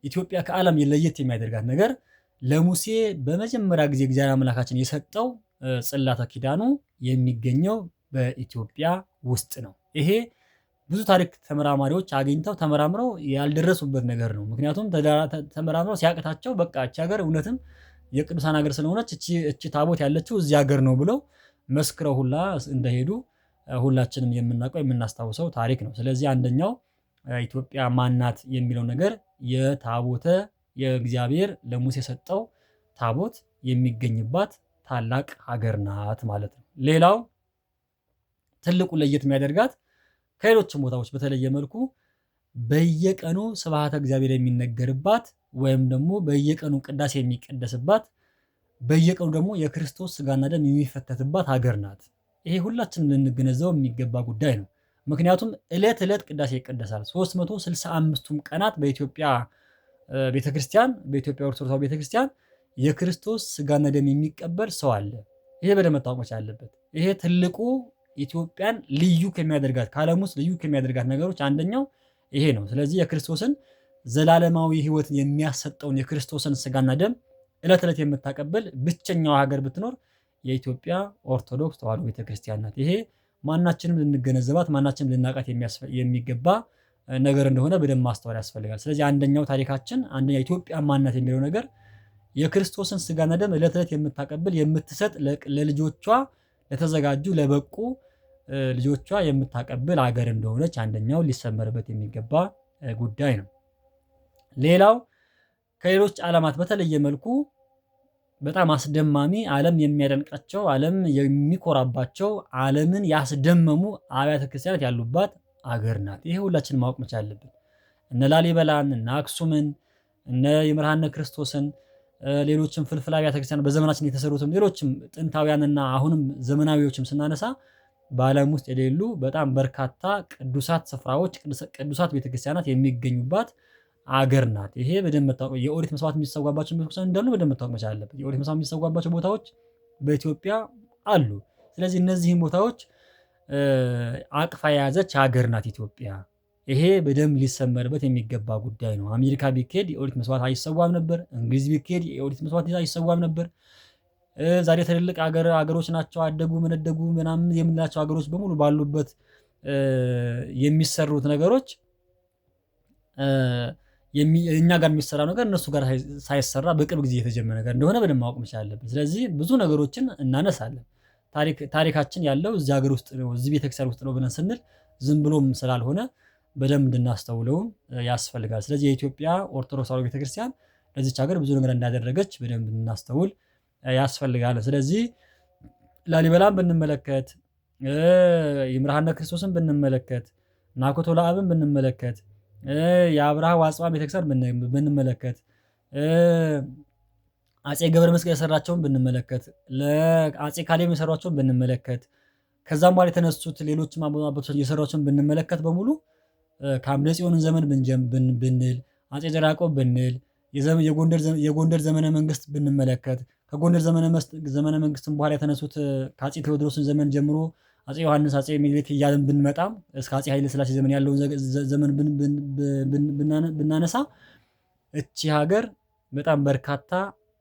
ኢትዮጵያ ከዓለም ለየት የሚያደርጋት ነገር ለሙሴ በመጀመሪያ ጊዜ እግዚአብሔር አምላካችን የሰጠው ጽላተ ኪዳኑ የሚገኘው በኢትዮጵያ ውስጥ ነው። ይሄ ብዙ ታሪክ ተመራማሪዎች አግኝተው ተመራምረው ያልደረሱበት ነገር ነው። ምክንያቱም ተመራምረው ሲያቅታቸው በቃ እቺ ሀገር እውነትም የቅዱሳን ሀገር ስለሆነች እቺ ታቦት ያለችው እዚህ ሀገር ነው ብለው መስክረው ሁላ እንደሄዱ ሁላችንም የምናውቀው የምናስታውሰው ታሪክ ነው። ስለዚህ አንደኛው ኢትዮጵያ ማናት የሚለው ነገር የእግዚአብሔር ለሙሴ የሰጠው ታቦት የሚገኝባት ታላቅ ሀገር ናት ማለት ነው። ሌላው ትልቁ ለየት የሚያደርጋት ከሌሎችም ቦታዎች በተለየ መልኩ በየቀኑ ስብሐተ እግዚአብሔር የሚነገርባት ወይም ደግሞ በየቀኑ ቅዳሴ የሚቀደስባት በየቀኑ ደግሞ የክርስቶስ ስጋና ደም የሚፈተትባት ሀገር ናት። ይሄ ሁላችንም ልንገነዘበው የሚገባ ጉዳይ ነው። ምክንያቱም ዕለት ቅዳሴ ይቀደሳል። 365ቱም ቀናት በኢትዮጵያ ኦርቶዶክስ ቤተክርስቲያን የክርስቶስ ስጋና ደም የሚቀበል ሰው አለ። ይሄ በደንብ መታወቅ መቻል አለበት። ይሄ ትልቁ ኢትዮጵያን ልዩ ከሚያደርጋት ከዓለም ውስጥ ልዩ ከሚያደርጋት ነገሮች አንደኛው ይሄ ነው። ስለዚህ የክርስቶስን ዘላለማዊ ሕይወትን የሚያሰጠውን የክርስቶስን ስጋና ደም ዕለት የምታቀብል ብቸኛዋ ሀገር ብትኖር የኢትዮጵያ ኦርቶዶክስ ተዋሕዶ ቤተክርስቲያን ናት። ይሄ ማናችንም ልንገነዘባት ማናችንም ልናውቃት የሚገባ ነገር እንደሆነ በደንብ ማስተዋል ያስፈልጋል። ስለዚህ አንደኛው ታሪካችን ኢትዮጵያ ማን ናት የሚለው ነገር የክርስቶስን ስጋና ደም ዕለት የምታቀብል የምትሰጥ ለልጆቿ ለተዘጋጁ ለበቁ ልጆቿ የምታቀብል ሀገር እንደሆነች አንደኛው ሊሰመርበት የሚገባ ጉዳይ ነው። ሌላው ከሌሎች ዓለማት በተለየ መልኩ በጣም አስደማሚ ዓለም የሚያደንቃቸው ዓለም የሚኮራባቸው ዓለምን ያስደመሙ አብያተ ክርስቲያናት ያሉባት አገር ናት። ይሄ ሁላችንም ማወቅ መቻል አለብን። እነ ላሊበላን እነ አክሱምን እነ ይምርሃነ ክርስቶስን ሌሎችም ፍልፍል አብያተ ክርስቲያናት በዘመናችን የተሰሩትም ሌሎችም ጥንታውያንና አሁንም ዘመናዊዎችም ስናነሳ በዓለም ውስጥ የሌሉ በጣም በርካታ ቅዱሳት ስፍራዎች ቅዱሳት ቤተክርስቲያናት የሚገኙባት አገር ናት። ይሄ በደንብ መታወቅ የኦሪት መስዋዕት የሚሰዋባቸው ቤተክርስቲያን እንዳሉ በደንብ መታወቅ መቻል አለበት። የኦሪት መስዋዕት የሚሰዋባቸው ቦታዎች በኢትዮጵያ አሉ። ስለዚህ እነዚህን ቦታዎች አቅፋ የያዘች ሀገር ናት ኢትዮጵያ። ይሄ በደንብ ሊሰመርበት የሚገባ ጉዳይ ነው። አሜሪካ ቢኬድ የኦሪት መስዋዕት አይሰዋም ነበር። እንግሊዝ ቢኬድ የኦሪት መስዋዕት አይሰዋም ነበር። ዛሬ ትልልቅ ሀገሮች ናቸው አደጉ መነደጉ ምናምን የምንላቸው ሀገሮች በሙሉ ባሉበት የሚሰሩት ነገሮች እኛ ጋር የሚሰራ ነገር እነሱ ጋር ሳይሰራ በቅርብ ጊዜ የተጀመረ ነገር እንደሆነ በደንብ ማወቅ መቻል አለብን። ስለዚህ ብዙ ነገሮችን እናነሳለን። ታሪካችን ያለው እዚህ ሀገር ውስጥ ነው እዚህ ቤተክርስቲያን ውስጥ ነው ብለን ስንል ዝም ብሎም ስላልሆነ በደንብ እንድናስተውለውም ያስፈልጋል። ስለዚህ የኢትዮጵያ ኦርቶዶክስ ተዋሕዶ ቤተክርስቲያን ለዚች ሀገር ብዙ ነገር እንዳደረገች በደንብ እንድናስተውል ያስፈልጋል። ስለዚህ ላሊበላን ብንመለከት ይምርሃነ ክርስቶስን ብንመለከት ናኩቶ ለአብን ብንመለከት የአብርሃ ወአጽብሃ ቤተክርስቲያን ብንመለከት አፄ ገብረ መስቀል የሰራቸውን ብንመለከት ለአፄ ካሌብ የሰሯቸውን ብንመለከት ከዛም በኋላ የተነሱት ሌሎችም አባቶች የሰሯቸውን ብንመለከት በሙሉ ከአምደ ጽዮንን ዘመን ብንል አፄ ዘርዓ ያዕቆብ ብንል የጎንደር ዘመነ መንግስት ብንመለከት ከጎንደር ዘመነ መንግስትም በኋላ የተነሱት ከአፄ ቴዎድሮስን ዘመን ጀምሮ አፄ ዮሐንስ አፄ ሚኒሊክ እያልን ብንመጣ እስከ አፄ ኃይለ ሥላሴ ዘመን ያለውን ዘመን ብናነሳ እቺ ሀገር በጣም በርካታ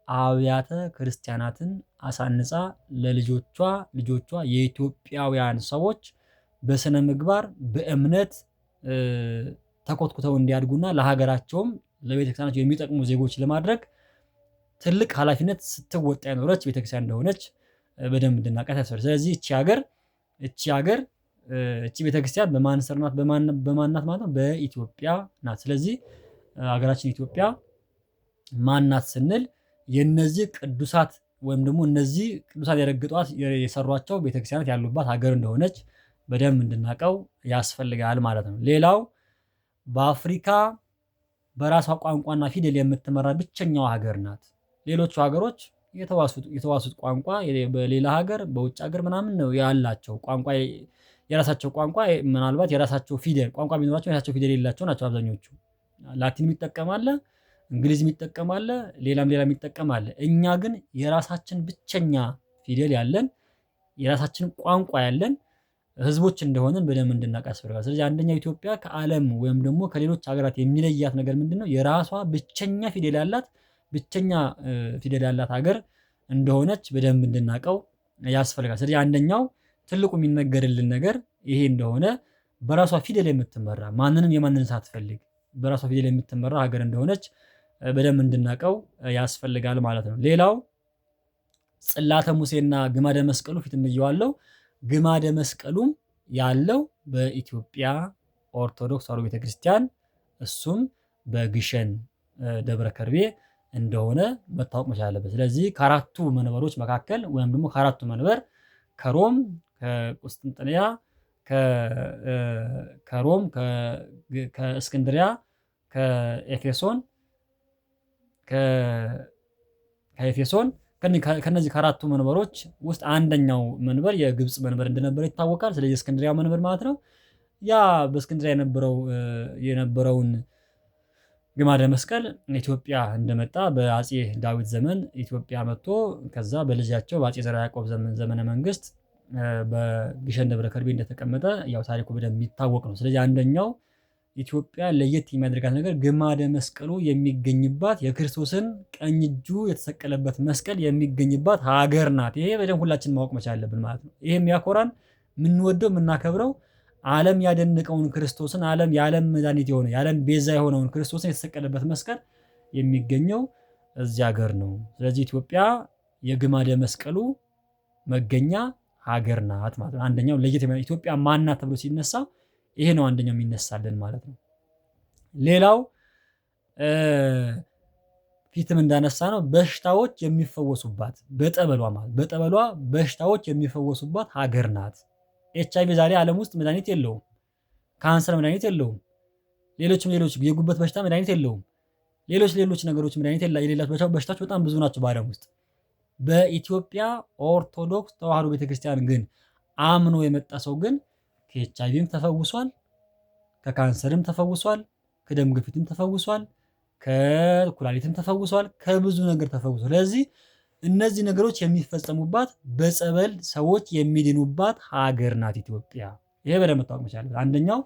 አብያተ ክርስቲያናትን አሳንጻ ለልጆቿ የኢትዮጵያውያን ሰዎች በስነ ምግባር በእምነት ተኮትኩተው እንዲያድጉና ለሀገራቸውም ለቤተክርስቲያናቸው የሚጠቅሙ ዜጎች ለማድረግ ትልቅ ኃላፊነት ስትወጣ የኖረች ቤተክርስቲያን እንደሆነች በደንብ እንድናውቃት ያስፈልጋል። ስለዚህ እቺ ቤተክርስቲያን በማን ስር ናት? በማን ናት ማለት ነው? በኢትዮጵያ ናት። ስለዚህ ሀገራችን ኢትዮጵያ ማን ናት ስንል የነዚህ ቅዱሳት ወይም ደግሞ እነዚህ ቅዱሳት የረግጧት የሰሯቸው ቤተክርስቲያናት ያሉባት ሀገር እንደሆነች በደንብ እንድናውቀው ያስፈልጋል ማለት ነው። ሌላው በአፍሪካ በራሷ ቋንቋና ፊደል የምትመራ ብቸኛዋ ሀገር ናት። ሌሎቹ ሀገሮች የተዋሱት ቋንቋ በሌላ ሀገር በውጭ ሀገር ምናምን ነው ያላቸው ቋንቋ የራሳቸው ቋንቋ ምናልባት የራሳቸው ፊደል ቋንቋ ቢኖራቸው የራሳቸው ፊደል የሌላቸው ናቸው አብዛኞቹ። ላቲን የሚጠቀም አለ፣ እንግሊዝ የሚጠቀም አለ፣ ሌላም የሚጠቀም አለ። እኛ ግን የራሳችን ብቸኛ ፊደል ያለን የራሳችን ቋንቋ ያለን ህዝቦች እንደሆነን በደንብ እንድናውቅ ያስፈልጋል። ስለዚህ አንደኛው ኢትዮጵያ ከዓለም ወይም ደግሞ ከሌሎች ሀገራት የሚለያት ነገር ምንድነው? የራሷ ብቸኛ ፊደል ያላት ሀገር እንደሆነች በደንብ እንድናውቀው ያስፈልጋል። ስለዚህ አንደኛው ትልቁ የሚነገርልን ነገር ይሄ እንደሆነ በራሷ ፊደል የምትመራ የማንንም ሳትፈልግ በራሷ ፊደል የምትመራ ሀገር እንደሆነች በደንብ እንድናውቀው ያስፈልጋል ማለት ነው። ሌላው ጽላተ ሙሴና ግማደ መስቀሉ ፊትም ብየዋለሁ። ግማደ መስቀሉም ያለው በኢትዮጵያ ኦርቶዶክስ ተዋሕዶ ቤተክርስቲያን እሱም በግሸን ደብረ ከርቤ እንደሆነ መታወቅ መቻል አለበት። ስለዚህ ከአራቱ መንበሮች መካከል ወይም ደግሞ ከአራቱ መንበር ከሮም፣ ከቁስጥንጥንያ፣ ከእስክንድሪያ፣ ከኤፌሶን ከነዚህ ከአራቱ መንበሮች ውስጥ አንደኛው መንበር የግብፅ መንበር እንደነበረ ይታወቃል። ስለዚህ የእስክንድሪያ መንበር ማለት ነው። ያ በእስክንድሪያ የነበረውን ግማደ መስቀል ኢትዮጵያ እንደመጣ በአጼ ዳዊት ዘመን ኢትዮጵያ መጥቶ ከዛ በልጃቸው በአጼ ዘርዓ ያዕቆብ ዘመነ መንግስት በግሸን ደብረ ከርቤ እንደተቀመጠ ያው ታሪኩ በደንብ የሚታወቅ ነው። ስለዚህ አንደኛው ኢትዮጵያ ለየት የሚያደርጋት ነገር ግማደ መስቀሉ የሚገኝባት የክርስቶስን ቀኝ እጁ የተሰቀለበት መስቀል የሚገኝባት ሀገር ናት። ይሄ በደንብ ሁላችን ማወቅ መቻል አለብን ማለት ነው። ይሄ የሚያኮራን የምንወደው የምናከብረው ዓለም ያደነቀውን ክርስቶስን የዓለም መድኃኒት የሆነ የዓለም ቤዛ የሆነውን ክርስቶስን የተሰቀለበት መስቀል የሚገኘው እዚህ ሀገር ነው። ስለዚህ ኢትዮጵያ የግማደ መስቀሉ መገኛ ሀገር ናት ማለት ነው። አንደኛው ለየት ኢትዮጵያ ማን ናት ተብሎ ሲነሳ ይሄ ነው አንደኛው የሚነሳልን ማለት ነው። ሌላው ፊትም እንዳነሳ ነው በሽታዎች የሚፈወሱባት በጠበሏ በሽታዎች የሚፈወሱባት ሀገር ናት። ኤችአይቪ ዛሬ ዓለም ውስጥ መድኃኒት የለውም። ካንሰር መድኃኒት የለውም። ሌሎችም የጉበት በሽታ መድኃኒት የለውም። ሌሎች ነገሮች መድኃኒት የሌላቸው በሽታዎች በጣም ብዙ ናቸው በዓለም ውስጥ። በኢትዮጵያ ኦርቶዶክስ ተዋሕዶ ቤተክርስቲያን ግን አምኖ የመጣ ሰው ግን ከኤችአይቪም ተፈውሷል፣ ከካንሰርም ተፈውሷል፣ ከደም ግፊትም ተፈውሷል፣ ከኩላሊትም ተፈውሷል፣ ከብዙ ነገር ተፈውሷል። ስለዚህ እነዚህ ነገሮች የሚፈጸሙባት በጸበል ሰዎች የሚድኑባት ሀገር ናት ኢትዮጵያ። ይሄ በደንብ መታወቅ መቻል አለበት። አንደኛው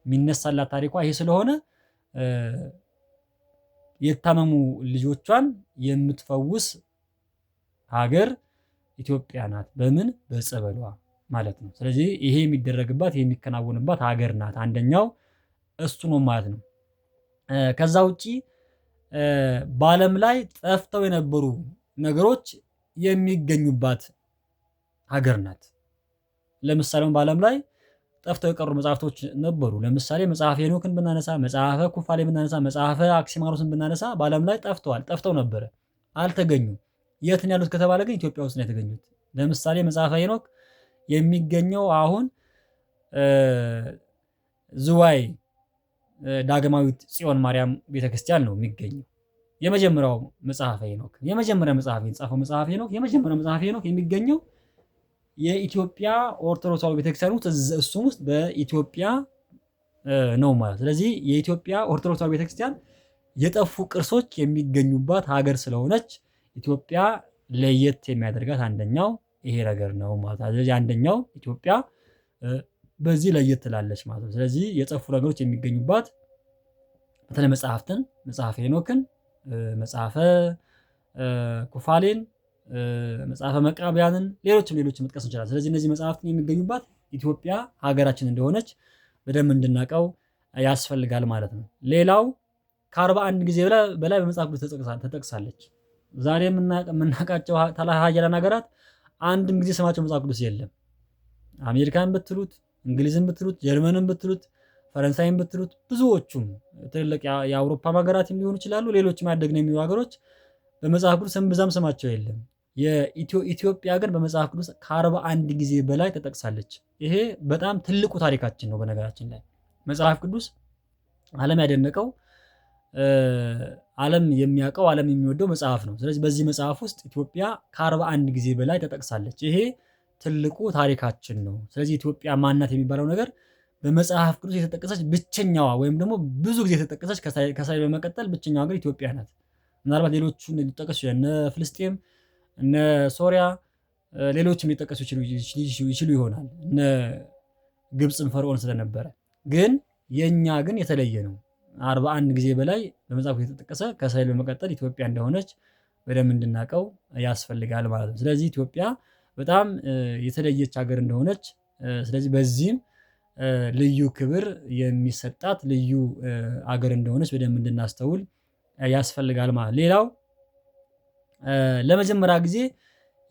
የሚነሳላት ታሪኳ ይሄ ስለሆነ የታመሙ ልጆቿን የምትፈውስ ሀገር ኢትዮጵያ ናት። በምን? በጸበሏ ማለት ነው። ስለዚህ ይሄ የሚደረግባት የሚከናወንባት ሀገር ናት። አንደኛው እሱ ነው ማለት ነው። ከዛ ውጪ በዓለም ላይ ጠፍተው የነበሩ ነገሮች የሚገኙባት ሀገር ናት። ለምሳሌ በዓለም ላይ ጠፍተው የቀሩ መጽሐፍቶች ነበሩ። ለምሳሌ መጽሐፈ ሄኖክን ብናነሳ፣ መጽሐፈ ኩፋሌ ብናነሳ፣ መጽሐፈ አክሲማሮስን ብናነሳ በዓለም ላይ ጠፍተው ነበረ፣ አልተገኙም። የት ነው ያሉት ከተባለ ግን ኢትዮጵያ ውስጥ ነው የተገኙት። ለምሳሌ መጽሐፈ ሄኖክ የሚገኘው አሁን ዝዋይ ዳግማዊት ጽዮን ማርያም ቤተክርስቲያን ነው የሚገኘው። የመጀመሪያው መጽሐፈ ሄኖክ የጻፈው መጽሐፈ ሄኖክ የሚገኘው የኢትዮጵያ ኦርቶዶክስ ተዋሕዶ ቤተክርስቲያን ውስጥ እሱም ውስጥ በኢትዮጵያ ነው ማለት። ስለዚህ የኢትዮጵያ ኦርቶዶክስ ተዋሕዶ ቤተክርስቲያን የጠፉ ቅርሶች የሚገኙባት ሀገር ስለሆነች ኢትዮጵያ ለየት የሚያደርጋት አንደኛው ይሄ ነገር ነው ማለት ነው። ስለዚህ አንደኛው ኢትዮጵያ በዚህ ለየት ትላለች ማለት ነው። ስለዚህ የጠፉ ነገሮች የሚገኙባት በተለይ መጽሐፈ ሄኖክን፣ መጽሐፈ ኩፋሌን፣ መጽሐፈ መቃብያንን ሌሎችም መጥቀስ እንችላለን። ስለዚህ እነዚህ መጽሐፍትን የሚገኙባት ኢትዮጵያ ሀገራችን እንደሆነች በደንብ እንድናውቀው ያስፈልጋል ማለት ነው። ሌላው ከ41 ጊዜ በላይ በመጽሐፍ ቅዱስ ተጠቅሳለች። ዛሬ የምናውቃቸው ሀያላን ሀገራት አንድም ጊዜ ስማቸው መጽሐፍ ቅዱስ የለም። አሜሪካን ብትሉት፣ እንግሊዝን ብትሉት፣ ጀርመንን ብትሉት፣ ፈረንሳይን ብትሉት ብዙዎቹም ትልልቅ የአውሮፓ ሀገራትም ሊሆኑ ይችላሉ። ሌሎችም ያደግነው የሚሉ ሀገሮች በመጽሐፍ ቅዱስ እምብዛም ስማቸው የለም። ኢትዮጵያ ግን በመጽሐፍ ቅዱስ ከ41 ጊዜ በላይ ተጠቅሳለች። ይሄ በጣም ትልቁ ታሪካችን ነው። በነገራችን ላይ መጽሐፍ ቅዱስ ዓለም ያደነቀው ዓለም የሚያውቀው ዓለም የሚወደው መጽሐፍ ነው። ስለዚህ በዚህ መጽሐፍ ውስጥ ኢትዮጵያ ከ41 ጊዜ በላይ ተጠቅሳለች። ይሄ ትልቁ ታሪካችን ነው። ስለዚህ ኢትዮጵያ ማናት የሚባለው ነገር በመጽሐፍ ቅዱስ የተጠቀሰች ብቸኛዋ ወይም ደግሞ ብዙ ጊዜ የተጠቀሰች ከእስራኤል በመቀጠል ብቸኛዋ ሀገር ኢትዮጵያ ናት። ምናልባት ሌሎቹን ሊጠቀሱ ይችላል። እነ ፍልስጤም፣ እነ ሶሪያ፣ ሌሎችም ሊጠቀሱ ይችሉ ይሆናል። እነ ግብፅም ፈርዖን ስለነበረ ግን የኛ ግን የተለየ ነው። 41 ጊዜ በላይ በመጽሐፉ የተጠቀሰ ከእስራኤል በመቀጠል ኢትዮጵያ እንደሆነች በደንብ እንድናውቀው ያስፈልጋል ማለት ነው። ስለዚህ ኢትዮጵያ በጣም የተለየች ሀገር እንደሆነች ስለዚህ በዚህም ልዩ ክብር የሚሰጣት ልዩ ሀገር እንደሆነች በደንብ እንድናስተውል ያስፈልጋል ማለት ነው። ሌላው ለመጀመሪያ ጊዜ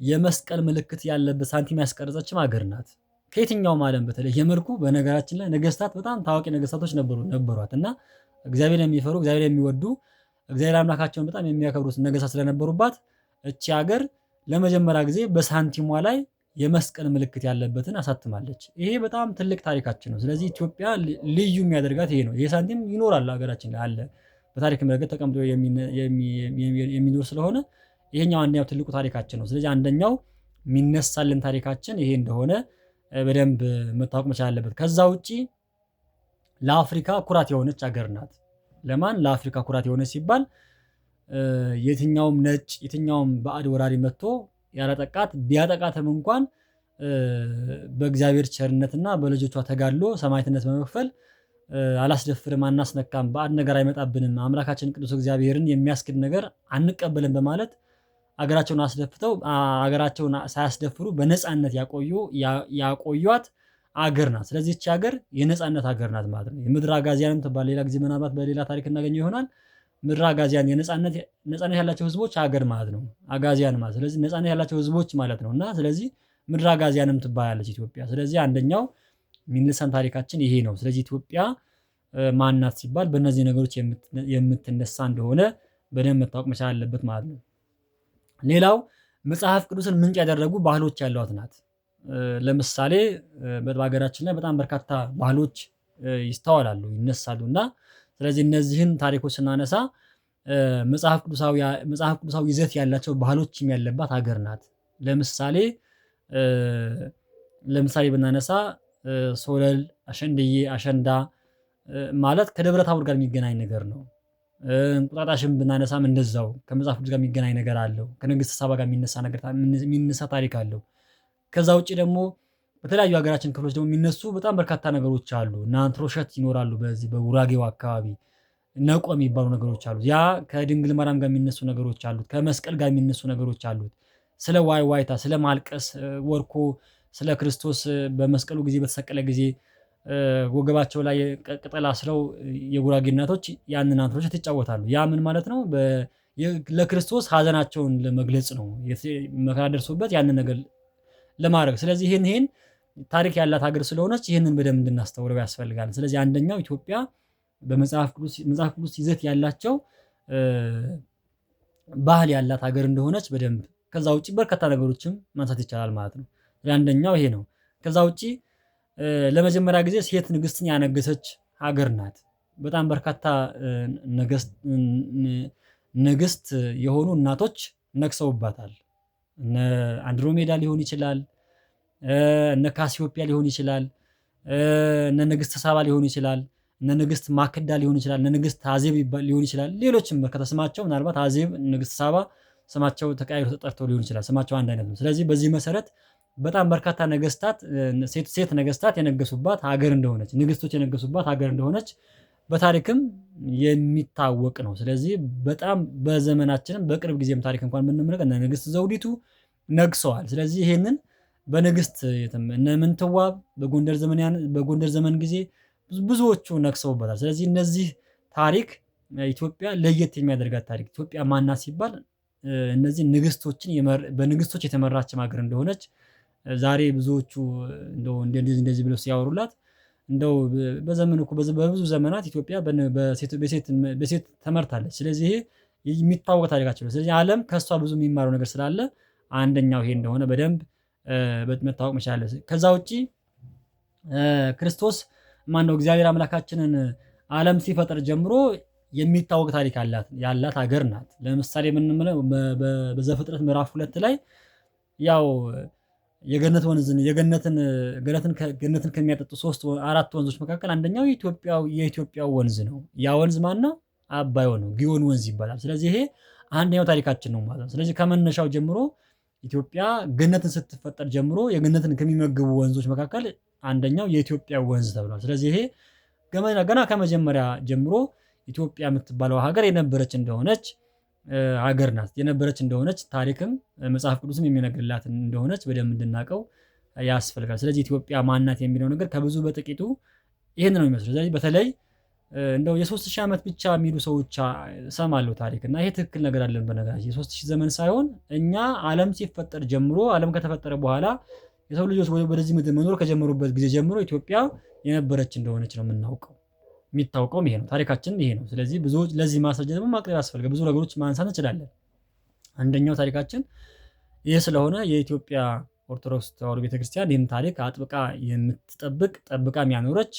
የመስቀል ምልክት ያለበት ሳንቲም ያስቀረጸችም ሀገር ናት። ከየትኛውም ዓለም በተለየ መልኩ በነገራችን ላይ ነገስታት በጣም ታዋቂ ነገስታቶች ነበሯት እና እግዚአብሔር የሚፈሩ እግዚአብሔር የሚወዱ እግዚአብሔር አምላካቸውን በጣም የሚያከብሩት ነገስታት ስለነበሩባት እቺ ሀገር ለመጀመሪያ ጊዜ በሳንቲሟ ላይ የመስቀል ምልክት ያለበትን አሳትማለች። ይሄ በጣም ትልቅ ታሪካችን ነው። ስለዚህ ኢትዮጵያ ልዩ የሚያደርጋት ይሄ ነው። ይሄ ሳንቲም ይኖራል ሀገራችን ላይ አለ። በታሪክም ረገድ ተቀምጦ የሚኖር ስለሆነ ይሄኛው አንደኛው ትልቁ ታሪካችን ነው። ስለዚህ አንደኛው የሚነሳልን ታሪካችን ይሄ እንደሆነ በደንብ መታወቅ መቻል አለበት። ከዛ ውጪ ለአፍሪካ ኩራት የሆነች ሀገር ናት። ለማን ለአፍሪካ ኩራት የሆነች ሲባል የትኛውም ነጭ የትኛውም ባዕድ ወራሪ መጥቶ ያላጠቃት ቢያጠቃትም እንኳን በእግዚአብሔር ቸርነትና በልጆቿ ተጋድሎ ሰማዕትነት በመክፈል አላስደፍርም፣ አናስነካም፣ ባዕድ ነገር አይመጣብንም፣ አምላካችን ቅዱስ እግዚአብሔርን የሚያስክድ ነገር አንቀበልም በማለት አገራቸውን አስደፍተው አገራቸውን ሳያስደፍሩ በነፃነት ያቆዩት አገር ናት። ስለዚህ እቺ ሀገር የነፃነት ሀገር ናት ማለት ነው። የምድር አጋዚያንም ትባል ሌላ ጊዜ ምናልባት በሌላ ታሪክ እናገኘው ይሆናል። ምድር አጋዚያን ነፃነት ያላቸው ህዝቦች ሀገር ማለት ነው። አጋዚያን ማለት ስለዚህ ነፃነት ያላቸው ህዝቦች ማለት ነው እና ስለዚህ ምድር አጋዚያንም ትባላለች ኢትዮጵያ። ስለዚህ አንደኛው የሚነሳን ታሪካችን ይሄ ነው። ስለዚህ ኢትዮጵያ ማናት ሲባል በእነዚህ ነገሮች የምትነሳ እንደሆነ በደንብ መታወቅ መቻል አለበት ማለት ነው። ሌላው መጽሐፍ ቅዱስን ምንጭ ያደረጉ ባህሎች ያሏት ናት። ለምሳሌ በሀገራችን ላይ በጣም በርካታ ባህሎች ይስተዋላሉ፣ ይነሳሉ እና ስለዚህ እነዚህን ታሪኮች ስናነሳ መጽሐፍ ቅዱሳዊ ይዘት ያላቸው ባህሎችም ያለባት ሀገር ናት። ለምሳሌ ብናነሳ ሶለል፣ አሸንድዬ፣ አሸንዳ ማለት ከደብረ ታቦር ጋር የሚገናኝ ነገር ነው። እንቁጣጣሽን ብናነሳም እንደዛው ከመጽሐፍ ቅዱስ ጋር የሚገናኝ ነገር አለው። ከንግስት ሳባ ጋር የሚነሳ ታሪክ አለው። ከዛ ውጪ ደግሞ በተለያዩ ሀገራችን ክፍሎች ደግሞ የሚነሱ በጣም በርካታ ነገሮች አሉ። እና አንትሮሸት ይኖራሉ። በዚህ በጉራጌው አካባቢ ነቆ የሚባሉ ነገሮች አሉ። ያ ከድንግል ማርያም ጋር የሚነሱ ነገሮች አሉት። ከመስቀል ጋር የሚነሱ ነገሮች አሉት። ስለ ዋይታ፣ ስለ ማልቀስ ወርኮ ስለ ክርስቶስ በመስቀሉ ጊዜ በተሰቀለ ጊዜ ወገባቸው ላይ ቅጠል አስረው የጉራጌ እናቶች ያንን አንትሮሸት ይጫወታሉ። ያ ምን ማለት ነው? ለክርስቶስ ሀዘናቸውን ለመግለጽ ነው። መከራ ደርሶበት ያንን ነገር ለማድረግ። ስለዚህ ይሄን ታሪክ ያላት ሀገር ስለሆነች ይሄንን በደንብ እንድናስተውለው ያስፈልጋል። ስለዚህ አንደኛው ኢትዮጵያ በመጽሐፍ ቅዱስ ይዘት ያላቸው ባህል ያላት ሀገር እንደሆነች በደንብ ከዛ ውጪ በርካታ ነገሮችም ማንሳት ይቻላል ማለት ነው። አንደኛው ይሄ ነው። ከዛ ውጪ ለመጀመሪያ ጊዜ ሴት ንግስትን ያነገሰች ሀገር ናት። በጣም በርካታ ንግስት የሆኑ እናቶች ነግሰውባታል። እነ አንድሮሜዳ ሊሆን ይችላል፣ እነ ካሲዮጵያ ሊሆን ይችላል፣ እነ ንግስት ሳባ ሊሆን ይችላል፣ እነ ንግስት ማክዳ ሊሆን ይችላል፣ እነ ንግስት አዜብ ሊሆን ይችላል። ሌሎችም በርካታ ስማቸው ምናልባት አዜብ፣ ንግስት ሳባ ስማቸው ተቀያይሮ ተጠርተው ሊሆን ይችላል። ስማቸው አንድ አይነት ነው። ስለዚህ በዚህ መሰረት በጣም በርካታ ነገስታት ሴት ነገስታት የነገሱባት ሀገር እንደሆነች፣ ንግስቶች የነገሱባት ሀገር እንደሆነች በታሪክም የሚታወቅ ነው። ስለዚህ በጣም በዘመናችንም በቅርብ ጊዜም ታሪክ እንኳን የምንመለከት እነ ንግስት ዘውዲቱ ነግሰዋል። ስለዚህ ይሄንን በንግስት እነ ምንትዋብ በጎንደር ዘመን ጊዜ ብዙዎቹ ነግሰውበታል። ስለዚህ እነዚህ ታሪክ ኢትዮጵያ ለየት የሚያደርጋት ታሪክ ኢትዮጵያ ማናት ሲባል እነዚህ በንግስቶች የተመራችም ሀገር እንደሆነች ዛሬ ብዙዎቹ እንደው እንደዚህ ብለው ሲያወሩላት እንደው በዘመኑ እኮ በብዙ ዘመናት ኢትዮጵያ በሴት ተመርታለች። ስለዚህ ይሄ የሚታወቅ ታሪካችን ነው። ስለዚህ ዓለም ከእሷ ብዙ የሚማረው ነገር ስላለ አንደኛው ይሄ እንደሆነ በደንብ መታወቅ መቻል አለበት። ከዛ ውጪ ክርስቶስ ማነው እግዚአብሔር አምላካችንን ዓለም ሲፈጥር ጀምሮ የሚታወቅ ታሪክ ያላት ሀገር ናት። ለምሳሌ የምንምለው በዘፍጥረት ምዕራፍ 2 ላይ ያው የገነት ወንዝን ገነትን ከሚያጠጡ 4 ወንዞች መካከል አንደኛው የኢትዮጵያው ወንዝ ነው። ያ ወንዝ ማነው? አባይ ነው፣ ጊዮን ወንዝ ይባላል። ስለዚህ ይሄ አንደኛው ታሪካችን ነው ማለት ነው። ስለዚህ ከመነሻው ጀምሮ ኢትዮጵያ ገነትን ስትፈጠር ጀምሮ የገነትን ከሚመግቡ ወንዞች መካከል አንደኛው የኢትዮጵያ ወንዝ ተብሏል። ስለዚህ ይሄ ገና ከመጀመሪያ ጀምሮ ኢትዮጵያ የምትባለው ሀገር የነበረች እንደሆነች ሀገር ናት። የነበረች እንደሆነች ታሪክም መጽሐፍ ቅዱስም የሚነግርላት እንደሆነች በደንብ እንድናውቀው ያስፈልጋል። ስለዚህ ኢትዮጵያ ማናት የሚለው ነገር ከብዙ በጥቂቱ ይሄን ነው የሚመስለው። ስለዚህ በተለይ እንደው የ3000 ዓመት ብቻ የሚሉ ሰዎች እሰማለሁ ታሪክ እና ይሄ ትክክል ነገር አለን። በነገራችን የ3000 ዘመን ሳይሆን እኛ ዓለም ሲፈጠር ጀምሮ ዓለም ከተፈጠረ በኋላ የሰው ልጆች ወደዚህ ምድር መኖር ከጀመሩበት ጊዜ ጀምሮ ኢትዮጵያ የነበረች እንደሆነች ነው የምናውቀው። የሚታወቀውም ይሄ ነው፣ ታሪካችንም ይሄ ነው። ስለዚህ ብዙዎች ለዚህ ማስረጃ ደግሞ ማቅረብ ያስፈልጋል። ብዙ ነገሮች ማንሳት እንችላለን። አንደኛው ታሪካችን ይህ ስለሆነ የኢትዮጵያ ኦርቶዶክስ ተዋሕዶ ቤተክርስቲያን ይህን ታሪክ አጥብቃ የምትጠብቅ ጠብቃም ያኖረች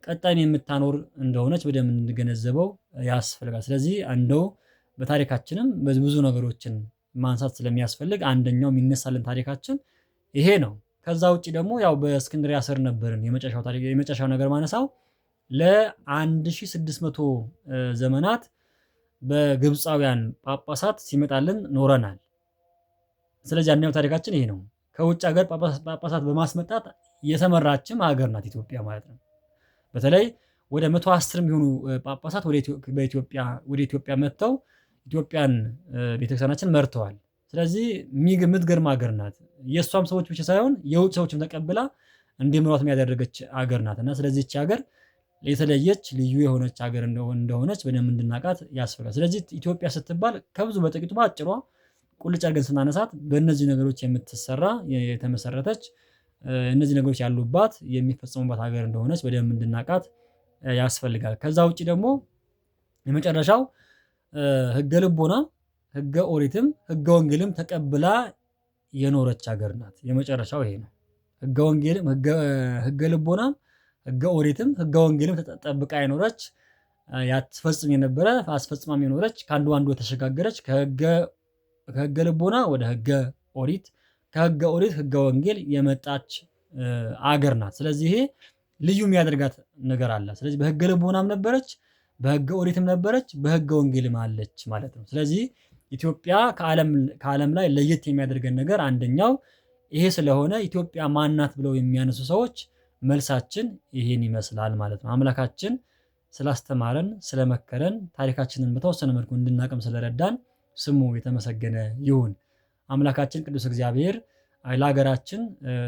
ቀጣይም የምታኖር እንደሆነች በደንብ እንድንገነዘበው ያስፈልጋል። ስለዚህ እንደው በታሪካችንም ብዙ ነገሮችን ማንሳት ስለሚያስፈልግ አንደኛው የሚነሳልን ታሪካችን ይሄ ነው። ከዛ ውጪ ደግሞ ያው በእስክንድርያ ስር ነበርን። የመጨረሻው ነገር ማነሳው ለ1600 ዘመናት በግብፃውያን ጳጳሳት ሲመጣልን ኖረናል። ስለዚህ አንደኛው ታሪካችን ይሄ ነው። ከውጭ ሀገር ጳጳሳት በማስመጣት የተመራችም ሀገር ናት ኢትዮጵያ ማለት ነው። በተለይ ወደ 110 የሚሆኑ ጳጳሳት ወደ ኢትዮጵያ መጥተው ኢትዮጵያን ቤተክርስቲያናችን መርተዋል። ስለዚህ የምትገርም ሀገር ናት። የእሷም ሰዎች ብቻ ሳይሆን የውጭ ሰዎችም ተቀብላ እንዲመሯት ያደረገች ሀገር ናት እና ስለዚህ ይህች ሀገር የተለየች ልዩ የሆነች ሀገር እንደሆነች በደንብ እንድናውቃት ያስፈልጋል። ስለዚህ ኢትዮጵያ ስትባል ከብዙ በጥቂቱ በአጭሯ ቁልጭ አድርገን ስናነሳት በእነዚህ ነገሮች የምትሰራ የተመሰረተች እነዚህ ነገሮች ያሉባት የሚፈጸሙባት ሀገር እንደሆነች በደንብ እንድናውቃት ያስፈልጋል። ከዛ ውጪ ደግሞ የመጨረሻው ሕገ ልቦና፣ ሕገ ኦሪትም ሕገ ወንጌልም ተቀብላ የኖረች ሀገር ናት። የመጨረሻው ይሄ ነው። ሕገ ልቦናም ሕገ ኦሪትም ሕገ ወንጌልም ተጠብቃ የኖረች ያትፈጽም የነበረ አስፈጽማም የኖረች ከአንዱ የተሸጋገረች ከሕገ ልቦና ወደ ሕገ ኦሪት ከሕገ ኦሪት ሕገ ወንጌል የመጣች አገር ናት። ስለዚህ ይሄ ልዩ የሚያደርጋት ነገር አለ። ስለዚህ በሕገ ልቦናም ነበረች፣ በሕገ ኦሪትም ነበረች፣ በሕገ ወንጌልም አለች ማለት ነው። ስለዚህ ኢትዮጵያ ከዓለም ላይ ለየት የሚያደርገን ነገር አንደኛው ይሄ ስለሆነ ኢትዮጵያ ማናት ብለው የሚያነሱ ሰዎች መልሳችን ይሄን ይመስላል ማለት ነው። አምላካችን ስላስተማረን ስለመከረን ታሪካችንን በተወሰነ መልኩ እንድናቅም ስለረዳን ስሙ የተመሰገነ ይሁን። አምላካችን ቅዱስ እግዚአብሔር ለሀገራችን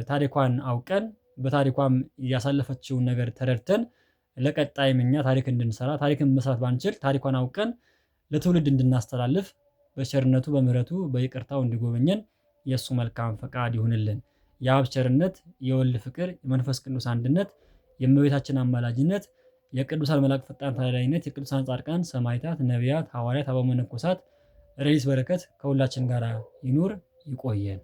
ታሪኳን አውቀን በታሪኳም ያሳለፈችውን ነገር ተረድተን ለቀጣይም እኛ ታሪክ እንድንሰራ ታሪክን መስራት ባንችል ታሪኳን አውቀን ለትውልድ እንድናስተላልፍ በቸርነቱ በምሕረቱ በይቅርታው እንዲጎበኘን የእሱ መልካም ፈቃድ ይሁንልን። የአብ ቸርነት፣ የወልድ ፍቅር፣ የመንፈስ ቅዱስ አንድነት፣ የእመቤታችን አማላጅነት፣ የቅዱሳን መላእክት ፈጣን ተራዳኢነት፣ የቅዱሳን ጻድቃን ሰማዕታት፣ ነቢያት፣ ሐዋርያት፣ አበው መነኮሳት ረድኤት በረከት ከሁላችን ጋር ይኑር። ይቆየን።